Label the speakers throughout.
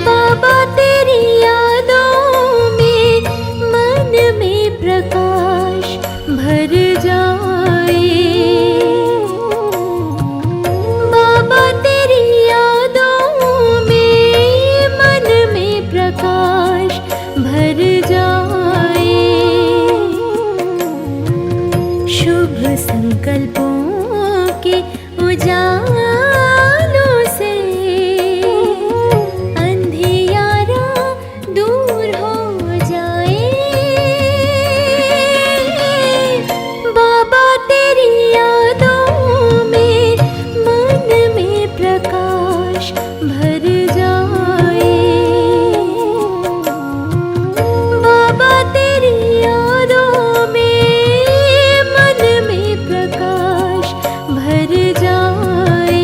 Speaker 1: बाबा तेरी यादों में मन में प्रकाश भर जाए। बाबा तेरी यादों में मन में प्रकाश भर जाए। शुभ संकल्पों के उजालों से अंधियारा दूर हो जाए। बाबा तेरी यादों में मन में प्रकाश भर जाए। बाबा तेरी यादों में मन में प्रकाश भर जाए।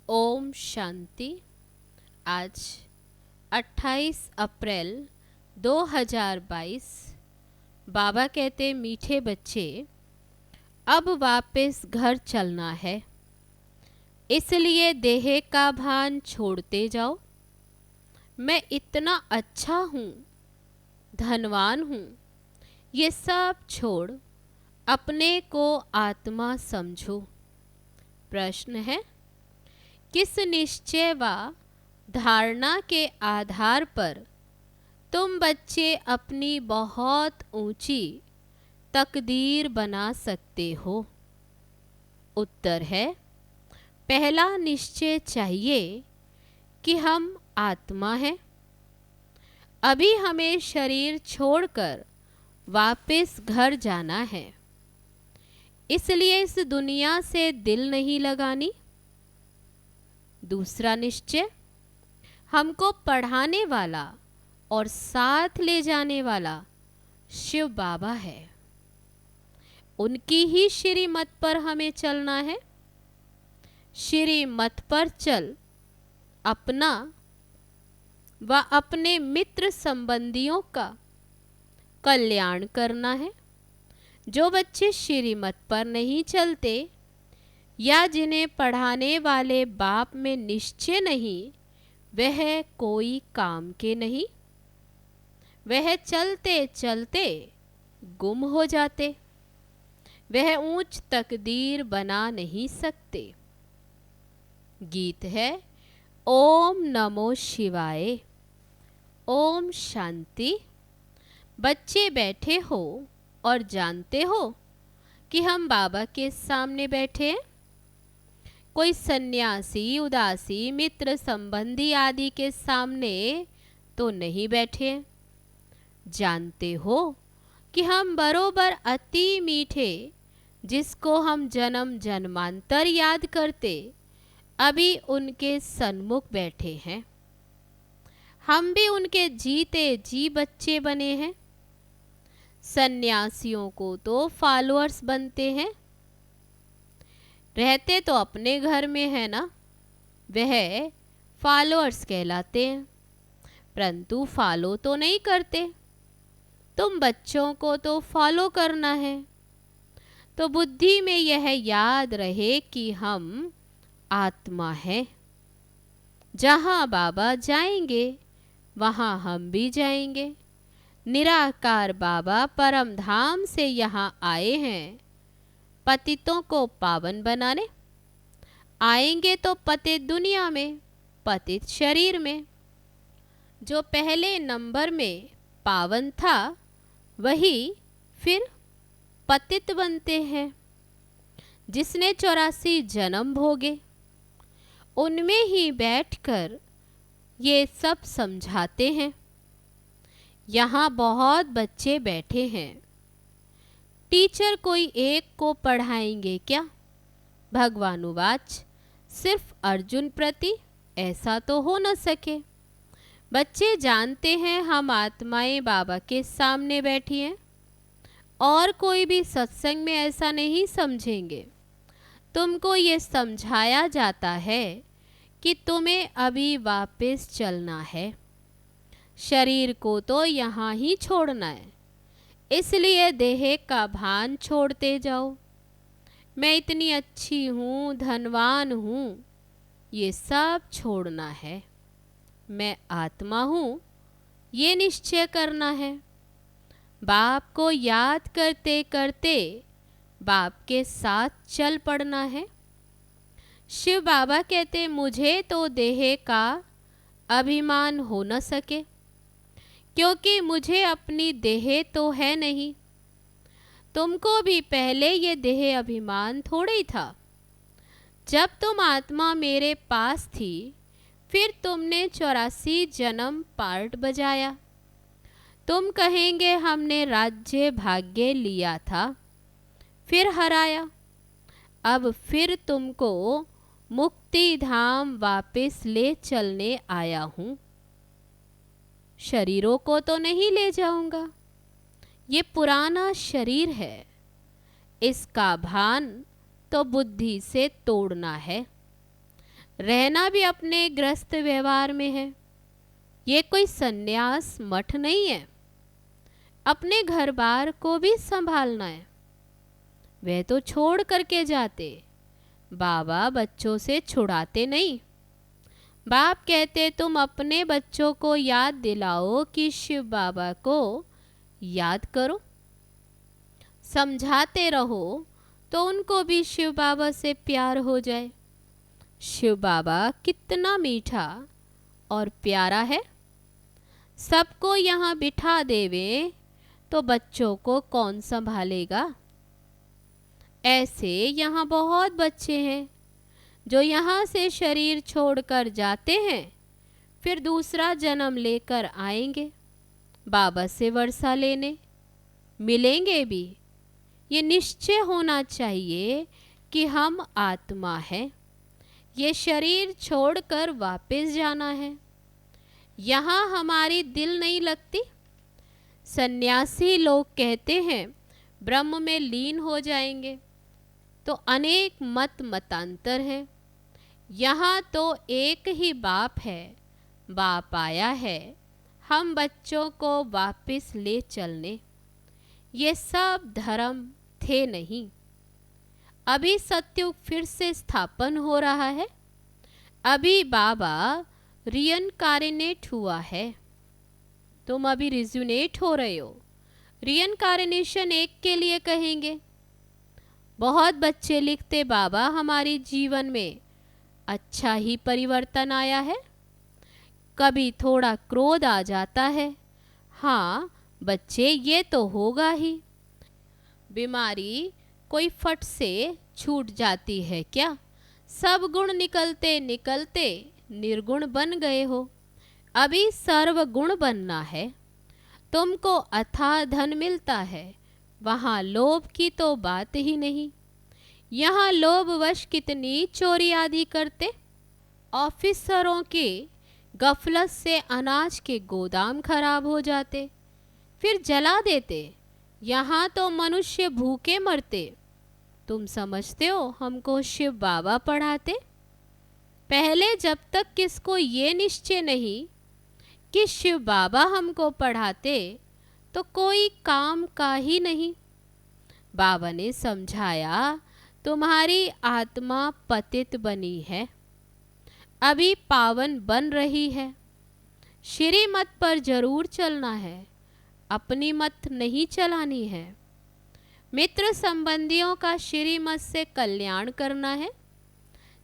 Speaker 2: ओम शांति। आज 28 अप्रैल 2022। बाबा कहते, मीठे बच्चे, अब वापस घर चलना है, इसलिए देह का भान छोड़ते जाओ। मैं इतना अच्छा हूँ, धनवान हूँ, ये सब छोड़ अपने को आत्मा समझो। प्रश्न है, किस निश्चय व धारणा के आधार पर तुम बच्चे अपनी बहुत ऊंची तकदीर बना सकते हो? उत्तर है, पहला निश्चय चाहिए कि हम आत्मा हैं। अभी हमें शरीर छोड़कर वापस घर जाना है, इसलिए इस दुनिया से दिल नहीं लगानी। दूसरा निश्चय, हमको पढ़ाने वाला और साथ ले जाने वाला शिव बाबा है। उनकी ही श्रीमत पर हमें चलना है। श्रीमत पर चल अपना व अपने मित्र संबंधियों का कल्याण करना है। जो बच्चे श्रीमत पर नहीं चलते या जिन्हें पढ़ाने वाले बाप में निश्चय नहीं, वह कोई काम के नहीं। वह चलते चलते गुम हो जाते, वह ऊंच तकदीर बना नहीं सकते। गीत है, ओम नमो शिवाय। ओम शांति। बच्चे बैठे हो और जानते हो कि हम बाबा के सामने बैठे हैं। कोई सन्यासी, उदासी, मित्र, संबंधी आदि के सामने तो नहीं बैठे। जानते हो कि हम बरोबर अति मीठे, जिसको हम जन्म जन्मांतर याद करते, अभी उनके सन्मुख बैठे हैं। हम भी उनके जीते जी बच्चे बने हैं। सन्यासियों को तो फॉलोअर्स बनते हैं, रहते तो अपने घर में है ना, वह फॉलोअर्स कहलाते हैं, परंतु फॉलो तो नहीं करते। तुम बच्चों को तो फॉलो करना है। तो बुद्धि में यह याद रहे कि हम आत्मा हैं। जहाँ बाबा जाएंगे वहाँ हम भी जाएंगे। निराकार बाबा परम धाम से यहाँ आए हैं पतितों को पावन बनाने। आएंगे तो पतित दुनिया में, पतित शरीर में। जो पहले नंबर में पावन था वही फिर पतित बनते हैं। जिसने 84 जन्म भोगे उनमें ही बैठकर ये सब समझाते हैं। यहाँ बहुत बच्चे बैठे हैं, टीचर कोई एक को पढ़ाएंगे क्या? भगवानुवाच, सिर्फ अर्जुन प्रति ऐसा तो हो न सके। बच्चे जानते हैं हम आत्माएं बाबा के सामने बैठी हैं और कोई भी सत्संग में ऐसा नहीं समझेंगे। तुमको ये समझाया जाता है कि तुम्हें अभी वापस चलना है, शरीर को तो यहाँ ही छोड़ना है, इसलिए देह का भान छोड़ते जाओ। मैं इतनी अच्छी हूँ, धनवान हूँ, ये सब छोड़ना है। मैं आत्मा हूँ, ये निश्चय करना है। बाप को याद करते करते बाप के साथ चल पड़ना है। शिव बाबा कहते मुझे तो देह का अभिमान हो न सके, क्योंकि मुझे अपनी देह तो है नहीं। तुमको भी पहले ये देह अभिमान थोड़ा ही था। जब तुम आत्मा मेरे पास थी फिर तुमने 84 जन्म पार्ट बजाया। तुम कहेंगे हमने राज्य भाग्य लिया था फिर हराया, अब फिर तुमको मुक्ति धाम वापस ले चलने आया हूँ। शरीरों को तो नहीं ले जाऊंगा, ये पुराना शरीर है, इसका भान तो बुद्धि से तोड़ना है। रहना भी अपने ग्रस्त व्यवहार में है, ये कोई सन्यास मठ नहीं है। अपने घर बार को भी संभालना है। वह तो छोड़ करके जाते, बाबा बच्चों से छुड़ाते नहीं। बाप कहते तुम अपने बच्चों को याद दिलाओ कि शिव बाबा को याद करो। समझाते रहो तो उनको भी शिव बाबा से प्यार हो जाए। शिव बाबा कितना मीठा और प्यारा है। सबको यहाँ बिठा देवे तो बच्चों को कौन संभालेगा? ऐसे यहाँ बहुत बच्चे हैं जो यहाँ से शरीर छोड़कर जाते हैं, फिर दूसरा जन्म लेकर आएंगे बाबा से वर्षा लेने, मिलेंगे भी। ये निश्चय होना चाहिए कि हम आत्मा हैं, ये शरीर छोड़कर वापस जाना है। यहाँ हमारी दिल नहीं लगती। सन्यासी लोग कहते हैं ब्रह्म में लीन हो जाएंगे, तो अनेक मत मतांतर हैं। यहाँ तो एक ही बाप है, बाप आया है हम बच्चों को वापस ले चलने। ये सब धर्म थे नहीं। अभी सत्युग फिर से स्थापन हो रहा है। अभी बाबा रियनकारिनेट हुआ है, तुम अभी रिज्यूनेट हो रहे हो। रियनकारिनेशन एक के लिए कहेंगे। बहुत बच्चे लिखते बाबा हमारे जीवन में अच्छा ही परिवर्तन आया है, कभी थोड़ा क्रोध आ जाता है। हाँ बच्चे ये तो होगा ही। बीमारी कोई फट से छूट जाती है क्या? सब गुण निकलते निकलते निर्गुण बन गए हो। अभी सर्वगुण बनना है। तुमको अथाह धन मिलता है, वहाँ लोभ की तो बात ही नहीं। यहाँ लोभवश कितनी चोरी आदि करते। ऑफिसरों के गफलत से अनाज के गोदाम खराब हो जाते, फिर जला देते। यहाँ तो मनुष्य भूखे मरते। तुम समझते हो हमको शिव बाबा पढ़ाते? पहले जब तक किसको ये निश्चय नहीं कि शिव बाबा हमको पढ़ाते तो कोई काम का ही नहीं। बाबा ने समझाया तुम्हारी आत्मा पतित बनी है, अभी पावन बन रही है। श्रीमत पर जरूर चलना है, अपनी मत नहीं चलानी है। मित्र संबंधियों का श्रीमत से कल्याण करना है।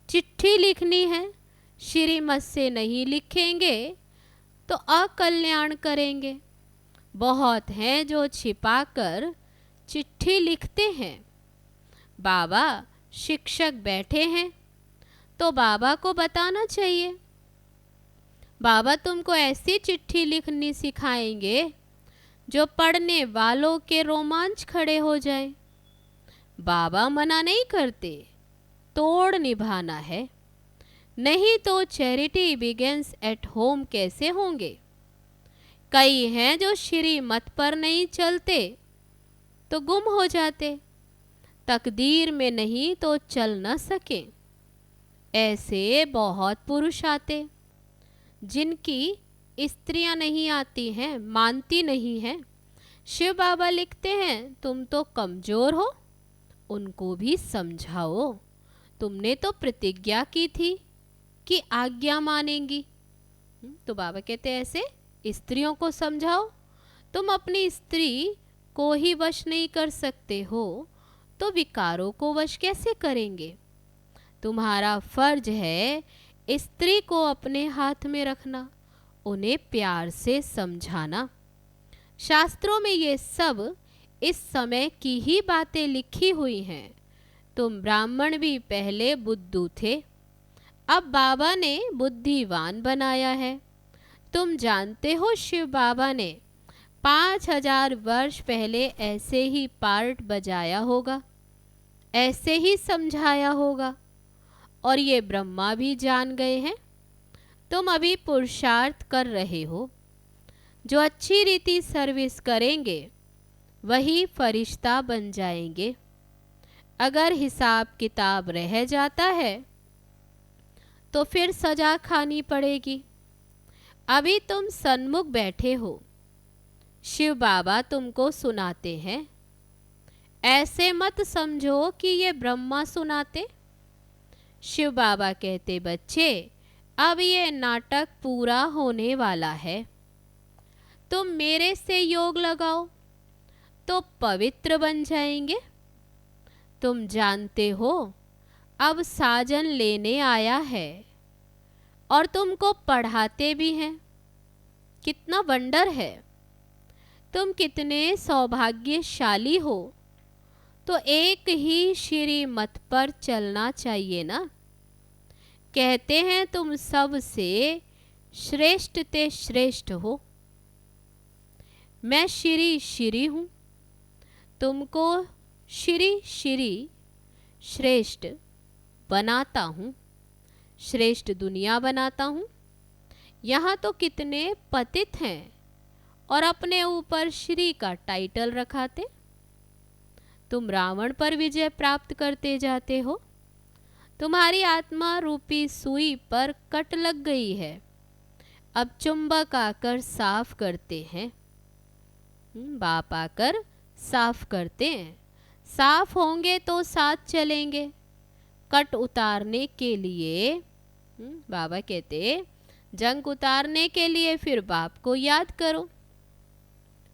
Speaker 2: चिट्ठी लिखनी है, श्रीमत से नहीं लिखेंगे तो तो अकल्याण करेंगे। बहुत हैं जो छिपाकर चिट्ठी लिखते हैं। बाबा शिक्षक बैठे हैं तो बाबा को बताना चाहिए। बाबा तुमको ऐसी चिट्ठी लिखनी सिखाएंगे जो पढ़ने वालों के रोमांच खड़े हो जाए। बाबा मना नहीं करते, तोड़ निभाना है, नहीं तो चैरिटी बिगिंस एट होम कैसे होंगे। कई हैं जो श्रीमत पर नहीं चलते तो गुम हो जाते, तकदीर में नहीं तो चल न सके। ऐसे बहुत पुरुष आते जिनकी स्त्रियां नहीं आती हैं, मानती नहीं हैं। शिव बाबा लिखते हैं तुम तो कमजोर हो, उनको भी समझाओ। तुमने तो प्रतिज्ञा की थी कि आज्ञा मानेंगी। तो बाबा कहते हैं ऐसे स्त्रियों को समझाओ। तुम अपनी स्त्री को ही वश नहीं कर सकते हो तो विकारों को वश कैसे करेंगे। तुम्हारा फर्ज है स्त्री को अपने हाथ में रखना, उन्हें प्यार से समझाना। शास्त्रों में ये सब इस समय की ही बातें लिखी हुई हैं। तुम ब्राह्मण भी पहले बुद्धू थे, अब बाबा ने बुद्धिवान बनाया है। तुम जानते हो शिव बाबा ने 5000 वर्ष पहले ऐसे ही पार्ट बजाया होगा, ऐसे ही समझाया होगा, और ये ब्रह्मा भी जान गए हैं। तुम अभी पुरुषार्थ कर रहे हो। जो अच्छी रीति सर्विस करेंगे वही फरिश्ता बन जाएंगे। अगर हिसाब किताब रह जाता है तो फिर सजा खानी पड़ेगी। अभी तुम सन्मुख बैठे हो, शिव बाबा तुमको सुनाते हैं। ऐसे मत समझो कि ये ब्रह्मा सुनाते। शिव बाबा कहते बच्चे अब ये नाटक पूरा होने वाला है, तुम मेरे से योग लगाओ तो पवित्र बन जाएंगे। तुम जानते हो अब साजन लेने आया है और तुमको पढ़ाते भी हैं। कितना वंडर है, तुम कितने सौभाग्यशाली हो। तो एक ही श्रीमत पर चलना चाहिए ना। कहते हैं तुम सबसे श्रेष्ठ ते श्रेष्ठ हो। मैं श्री हूँ, तुमको श्री श्रेष्ठ बनाता हूँ, श्रेष्ठ दुनिया बनाता हूँ। यहाँ तो कितने पतित हैं और अपने ऊपर श्री का टाइटल रखाते। तुम रावण पर विजय प्राप्त करते जाते हो। तुम्हारी आत्मा रूपी सुई पर कट लग गई है, अब चुंबक आकर साफ करते हैं। बाप आकर साफ करते हैं। साफ होंगे तो साथ चलेंगे। कट उतारने के लिए बाबा कहते जंग उतारने के लिए फिर बाप को याद करो।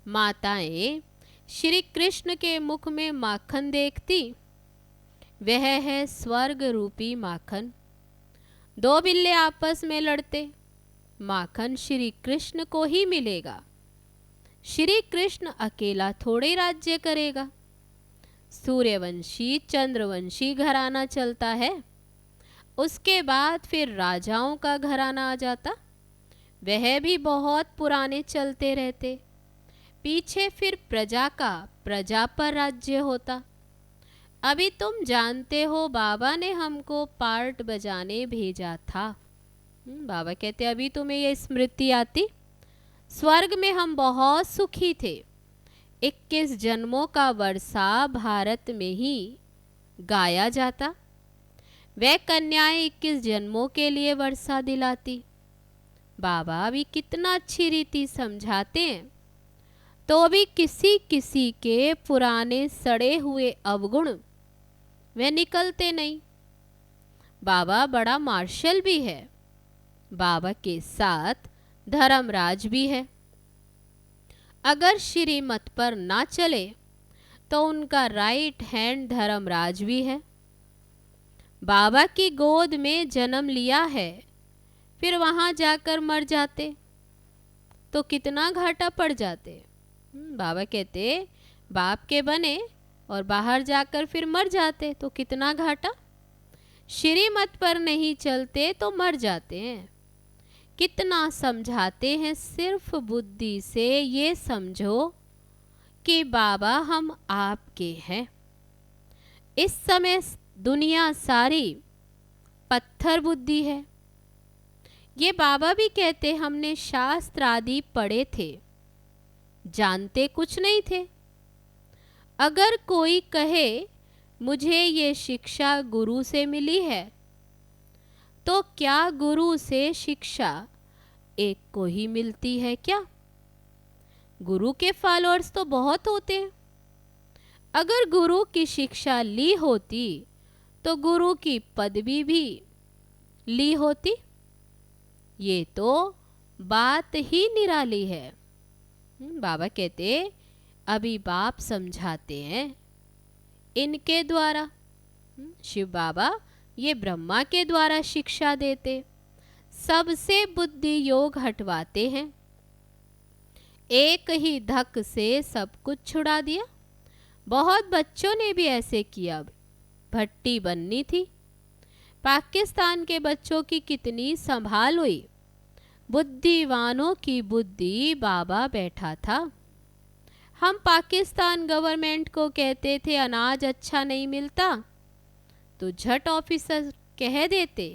Speaker 2: माताएं श्री कृष्ण के मुख में माखन देखती, वह है स्वर्ग रूपी माखन। दो बिल्ले आपस में लड़ते, माखन श्री कृष्ण को ही मिलेगा। श्री कृष्ण अकेला थोड़े राज्य करेगा। सूर्यवंशी चंद्रवंशी घराना चलता है, उसके बाद फिर राजाओं का घराना आ जाता, वह भी बहुत पुराने चलते रहते। पीछे फिर प्रजा का प्रजा पर राज्य होता। अभी तुम जानते हो बाबा ने हमको पार्ट बजाने भेजा था। बाबा कहते अभी तुम्हें ये स्मृति आती। स्वर्ग में हम बहुत सुखी थे। 21 जन्मों का वर्षा भारत में ही गाया जाता। वह कन्याएं 21 जन्मों के लिए वर्षा दिलाती। बाबा भी कितना अच्छी रीति समझाते हैं, तो भी किसी किसी के पुराने सड़े हुए अवगुण वे निकलते नहीं। बाबा बड़ा मार्शल भी है, बाबा के साथ धर्मराज भी है। अगर श्रीमत पर ना चले तो उनका राइट हैंड धर्मराज भी है। बाबा की गोद में जन्म लिया है, फिर वहां जाकर मर जाते। तो कितना घाटा पड़ जाते। बाबा कहते बाप के बने और बाहर जाकर फिर मर जाते तो कितना घाटा। श्रीमत पर नहीं चलते तो मर जाते हैं। कितना समझाते हैं सिर्फ बुद्धि से, ये समझो कि बाबा हम आपके हैं। इस समय दुनिया सारी पत्थर बुद्धि है। ये बाबा भी कहते हमने शास्त्र आदि पढ़े थे, जानते कुछ नहीं थे। अगर कोई कहे मुझे ये शिक्षा गुरु से मिली है, तो क्या गुरु से शिक्षा एक को ही मिलती है क्या? गुरु के फॉलोअर्स तो बहुत होते हैं। अगर गुरु की शिक्षा ली होती तो गुरु की पदवी भी ली होती। ये तो बात ही निराली है। बाबा कहते अभी बाप समझाते हैं इनके द्वारा। शिव बाबा ये ब्रह्मा के द्वारा शिक्षा देते, सबसे बुद्धि योग हटवाते हैं। एक ही धक से सब कुछ छुड़ा दिया। बहुत बच्चों ने भी ऐसे किया। भट्टी बननी थी। पाकिस्तान के बच्चों की कितनी संभाल हुई। बुद्धिवानों की बुद्धि बाबा बैठा था। हम पाकिस्तान गवर्नमेंट को कहते थे अनाज अच्छा नहीं मिलता, तो झट ऑफिसर कह देते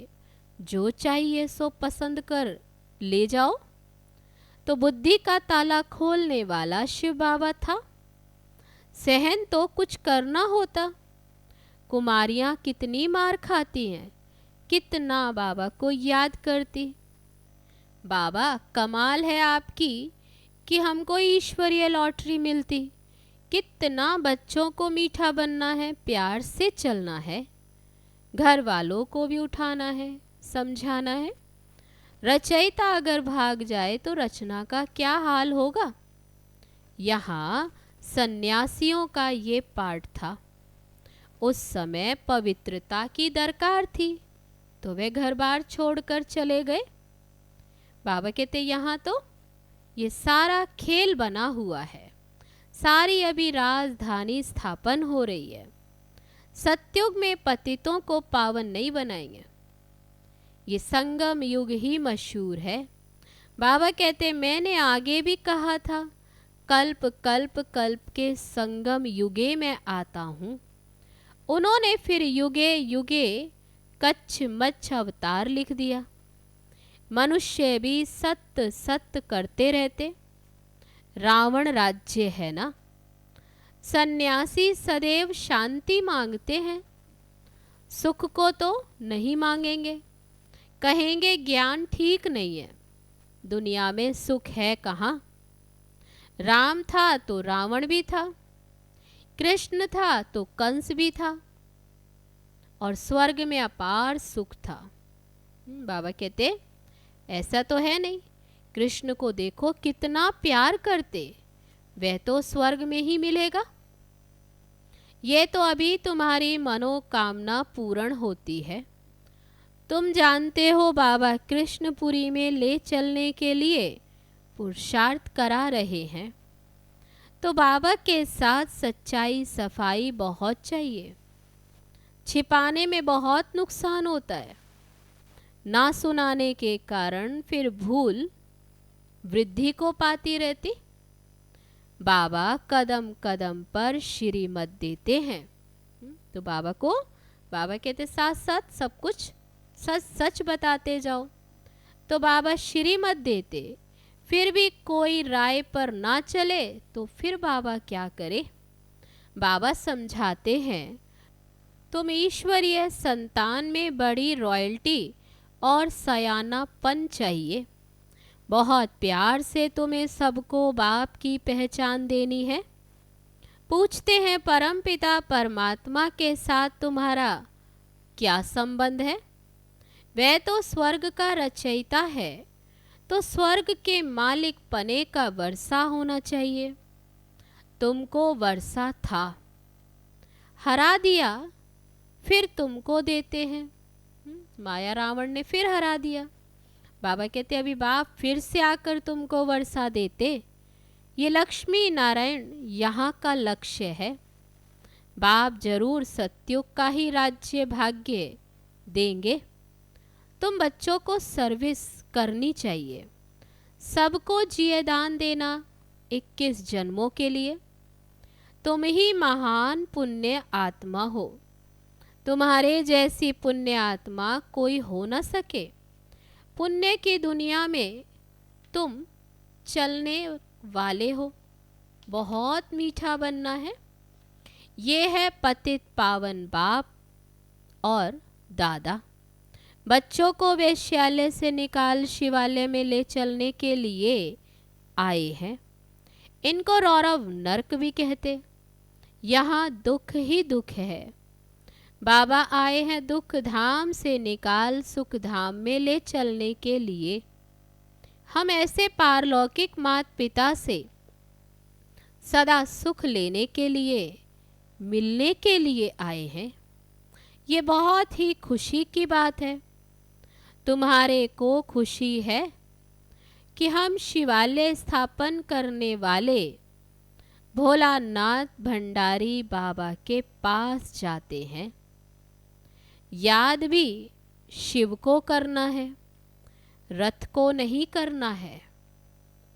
Speaker 2: जो चाहिए सो पसंद कर ले जाओ। तो बुद्धि का ताला खोलने वाला शिव बाबा था। सहन तो कुछ करना होता। कुमारियां कितनी मार खाती हैं, कितना बाबा को याद करती। बाबा कमाल है आपकी कि हमको ईश्वरीय लॉटरी मिलती। कितना बच्चों को मीठा बनना है, प्यार से चलना है, घर वालों को भी उठाना है, समझाना है। रचयिता अगर भाग जाए तो रचना का क्या हाल होगा। यहाँ सन्यासियों का ये पाठ था। उस समय पवित्रता की दरकार थी तो वे घर बार छोड़कर चले गए। बाबा कहते यहाँ तो ये सारा खेल बना हुआ है। सारी अभी राजधानी स्थापन हो रही है। सतयुग में पतितों को पावन नहीं बनाएंगे। ये संगम युग ही मशहूर है। बाबा कहते मैंने आगे भी कहा था कल्प कल्प कल्प के संगम युगे में आता हूँ। उन्होंने फिर युगे युगे कच्छ मच्छ अवतार लिख दिया। मनुष्य भी सत्य सत्य करते रहते। रावण राज्य है ना। सन्यासी सदैव शांति मांगते हैं, सुख को तो नहीं मांगेंगे। कहेंगे ज्ञान ठीक नहीं है। दुनिया में सुख है कहाँ। राम था तो रावण भी था, कृष्ण था तो कंस भी था, और स्वर्ग में अपार सुख था। बाबा कहते ऐसा तो है नहीं। कृष्ण को देखो कितना प्यार करते, वह तो स्वर्ग में ही मिलेगा। ये तो अभी तुम्हारी मनोकामना पूर्ण होती है। तुम जानते हो बाबा कृष्णपुरी में ले चलने के लिए पुरुषार्थ करा रहे हैं। तो बाबा के साथ सच्चाई सफाई बहुत चाहिए। छिपाने में बहुत नुकसान होता है। ना सुनाने के कारण फिर भूल वृद्धि को पाती रहती। बाबा कदम कदम पर श्रीमत देते हैं। तो बाबा कहते साथ साथ सब कुछ सच सच बताते जाओ। तो बाबा श्रीमत देते, फिर भी कोई राय पर ना चले तो फिर बाबा क्या करे। बाबा समझाते हैं तुम ईश्वरीय संतान में बड़ी रॉयल्टी और सयानापन चाहिए। बहुत प्यार से तुम्हें सबको बाप की पहचान देनी है। पूछते हैं परमपिता परमात्मा के साथ तुम्हारा क्या संबंध है। वह तो स्वर्ग का रचयिता है, तो स्वर्ग के मालिक पने का वर्षा होना चाहिए। तुमको वर्षा था, हरा दिया, फिर तुमको देते हैं। माया रावण ने फिर हरा दिया। बाबा कहते अभी बाप फिर से आकर तुमको वर्षा देते, ये लक्ष्मी नारायण यहाँ का लक्ष्य है। बाप जरूर सत्युग का ही राज्य भाग्य देंगे। तुम बच्चों को सर्विस करनी चाहिए, सबको जिये दान देना 21 जन्मों के लिए। तुम ही महान पुण्य आत्मा हो, तुम्हारे जैसी पुण्य आत्मा कोई हो न सके। पुण्य की दुनिया में तुम चलने वाले हो, बहुत मीठा बनना है। ये है पतित पावन बाप और दादा। बच्चों को वेश्यालय से निकाल शिवालय में ले चलने के लिए आए हैं। इनको रौरव नरक भी कहते। यहाँ दुख ही दुख है। बाबा आए हैं दुख धाम से निकाल सुख धाम में ले चलने के लिए। हम ऐसे पारलौकिक माता पिता से सदा सुख लेने के लिए, मिलने के लिए आए हैं। ये बहुत ही खुशी की बात है। तुम्हारे को खुशी है कि हम शिवालय स्थापन करने वाले भोलानाथ भंडारी बाबा के पास जाते हैं। याद भी शिव को करना है, रथ को नहीं करना है।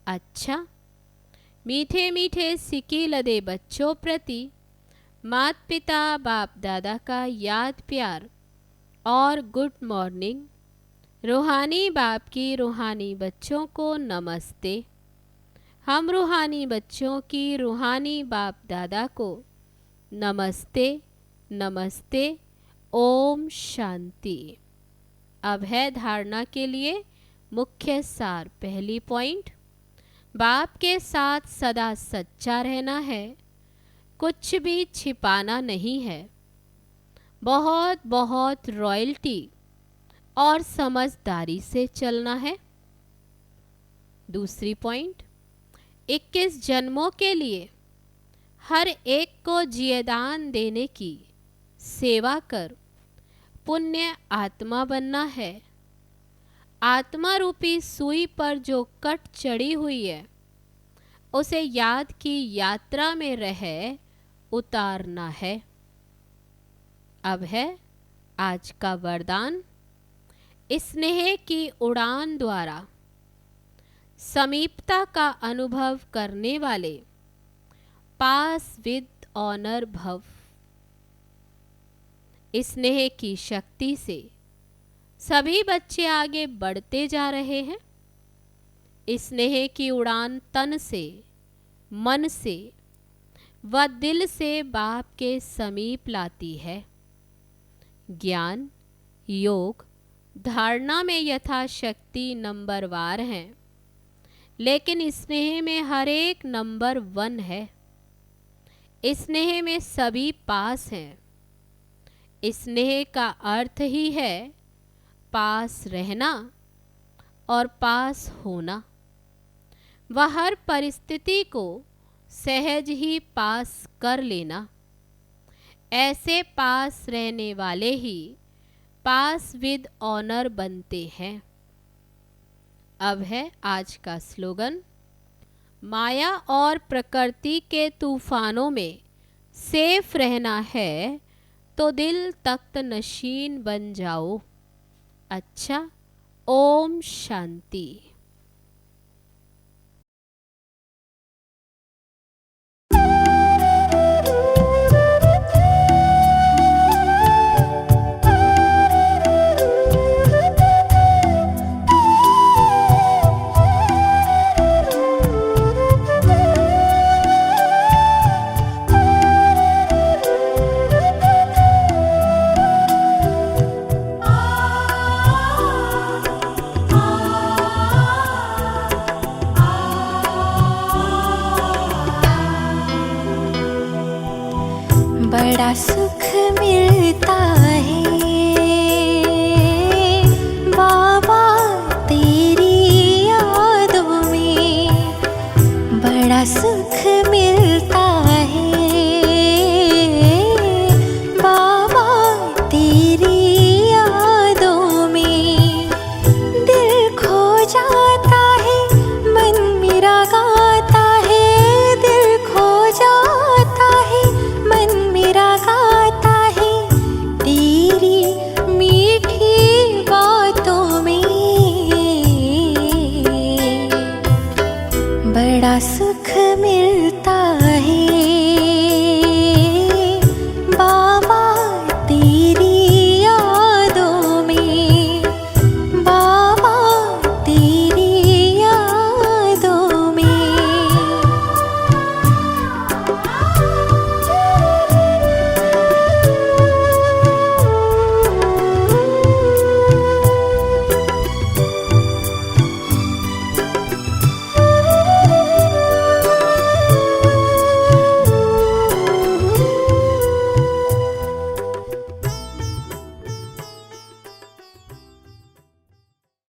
Speaker 2: अच्छा, मीठे मीठे सिक्के लदे बच्चों प्रति माता पिता बाप दादा का याद प्यार और गुड मॉर्निंग। रूहानी बाप की रूहानी बच्चों को नमस्ते। हम रूहानी बच्चों की रूहानी बाप दादा को नमस्ते नमस्ते। ओम शांति। अब है धारणा के लिए मुख्य सार। पहली पॉइंट, बाप के साथ सदा सच्चा रहना है, कुछ भी छिपाना नहीं है। बहुत बहुत रॉयल्टी और समझदारी से चलना है। दूसरी पॉइंट, 21 जन्मों के लिए हर एक को जियेदान देने की सेवा कर पुण्य आत्मा बनना है। आत्मा रूपी सुई पर जो कट चढ़ी हुई है उसे याद की यात्रा में रह उतारना है। अब है आज का वरदान। स्नेह की उड़ान द्वारा समीपता का अनुभव करने वाले पास विद ऑनर भव। स्नेह की शक्ति से सभी बच्चे आगे बढ़ते जा रहे हैं। स्नेह की उड़ान तन से, मन से व दिल से बाप के समीप लाती है। ज्ञान, योग, धारणा में यथाशक्ति नंबरवार हैं, लेकिन स्नेह में हर एक नंबर 1 है। स्नेह में सभी पास हैं। स्नेह का अर्थ ही है पास रहना और पास होना। वह हर परिस्थिति को सहज ही पास कर लेना। ऐसे पास रहने वाले ही पास विद ऑनर बनते हैं। अब है आज का स्लोगन। माया और प्रकृति के तूफानों में सेफ रहना है तो दिल तख्त नशीन बन जाओ। अच्छा, ओम शांति।
Speaker 1: बड़ा सुख मिलता है बाबा तेरी यादों में, बड़ा सुख